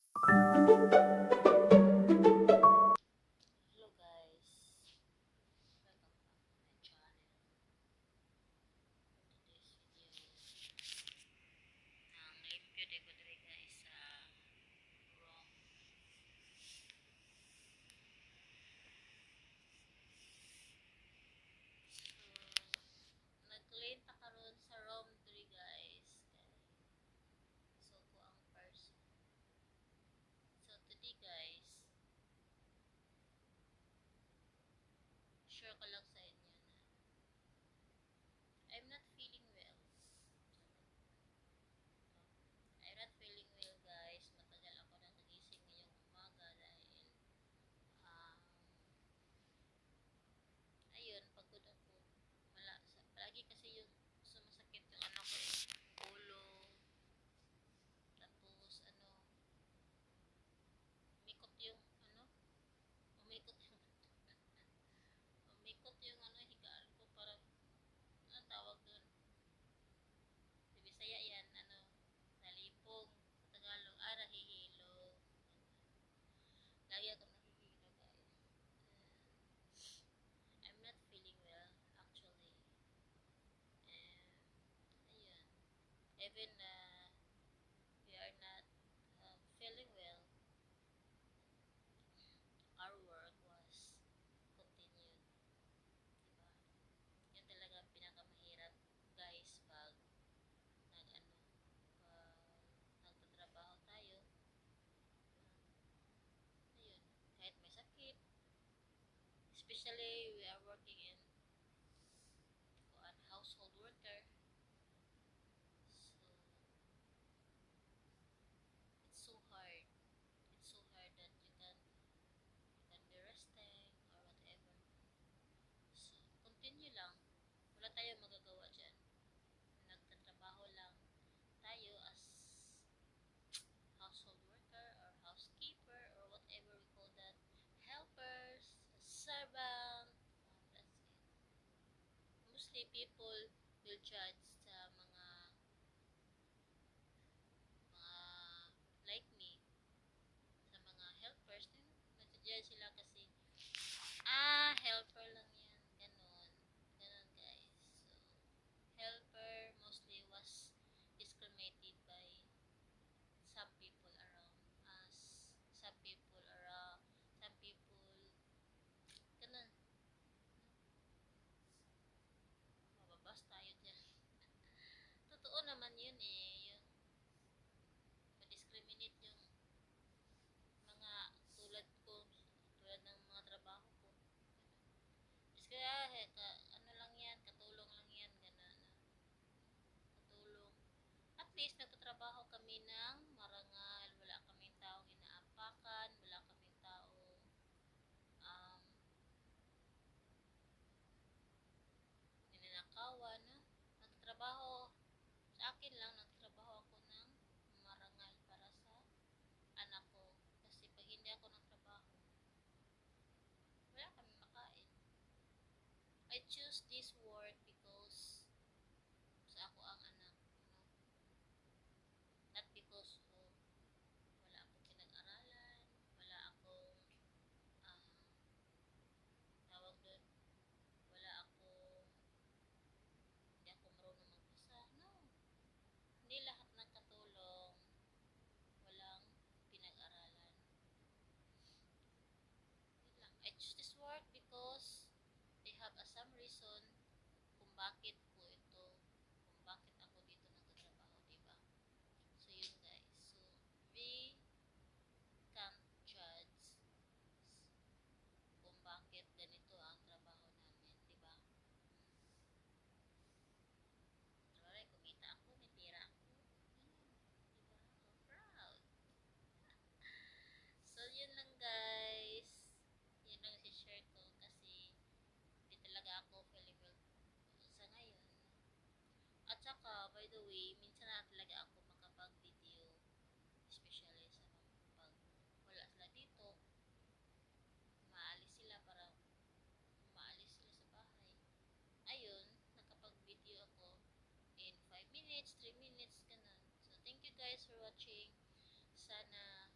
Hello guys, welcome back to my channel. For today's video, ang limpyo de ko diri guys sa room. So, nag-clean ta karon sa room diri guys. So ko ang person. So today guys, share ko lang sa inyo na I'm not feeling well. I'm not feeling well guys. Matagal ako nang nagising ngayong umaga dahil um, ayun, pagod ako. Palagi kasi yung sumasakit yung ano ko ulo, tapos umikot yung umikot yung, umikot yung higaan ko parang, ano tawag dun? Sa Bisaya yan, nalipong, sa Tagalog, nahihilo. Lagi ako nahihilo guys. I'm not feeling well, actually. And, ayun. Even we are not feeling well, our work was continued, diba? Yun talaga ang pinakamahirap guys pag nagtatrabaho tayo. Ayun, kahit may sakit, especially we are working in household worker. So it's so hard. It's so hard that you can be resting or whatever. So continue lang. Wala tayong magagawa dyan. Nagtatrabaho lang tayo as household worker or housekeeper or whatever we call that, helpers, servant, that's it. Mostly people will judge sa mga like me, sa mga helpers din, nagja-judge sila kasi helper lang yan, ganon guys. So helper mostly was discriminated by some people around us, some people, ganun, mababas tayo dyan. Totoo naman yun yung ma-discriminate yung mga tulad ko, tulad ng mga trabaho ko. Just kaya, ano lang yan, katulong lang yan, ganun, katulong. At least, nagtatrabaho kami ng marangal, wala kaming taong inaapakan, wala kaming taong um, ninanakawan, no? Nagtatrabaho, sa akin lang, nagtatrabaho ako ng marangal para sa anak ko. Kasi pag hindi ako nagtrabaho, wala kami makain. I choose this work because sa ako ang anak, not because wala akong pinag-aralan, wala akong ah, tawag doon, wala akong, hindi ako marunong magbasa. No, hindi lahat ng katulong walang pinag-aralan. Yun lang. I choose this work because they have some reason kung bakit ko ito, kung bakit ako dito nagtatrabaho, diba? So yun guys. So we can't judge kung bakit ganito ang trabaho namin, diba? Trabaho, kumita ako, may pera ako. Diba? Oh, proud. So yun lang guys. Yun lang si-share ko kasi hindi talaga ako feeling well sa ngayon. At saka, by the way, minsan na talaga ako makapag-video, especially sa pag wala sila dito, maalis sila para maalis sila sa bahay. Ayun, nakapag-video ako in 5 minutes, 3 minutes, ganun. So, thank you guys for watching. Sana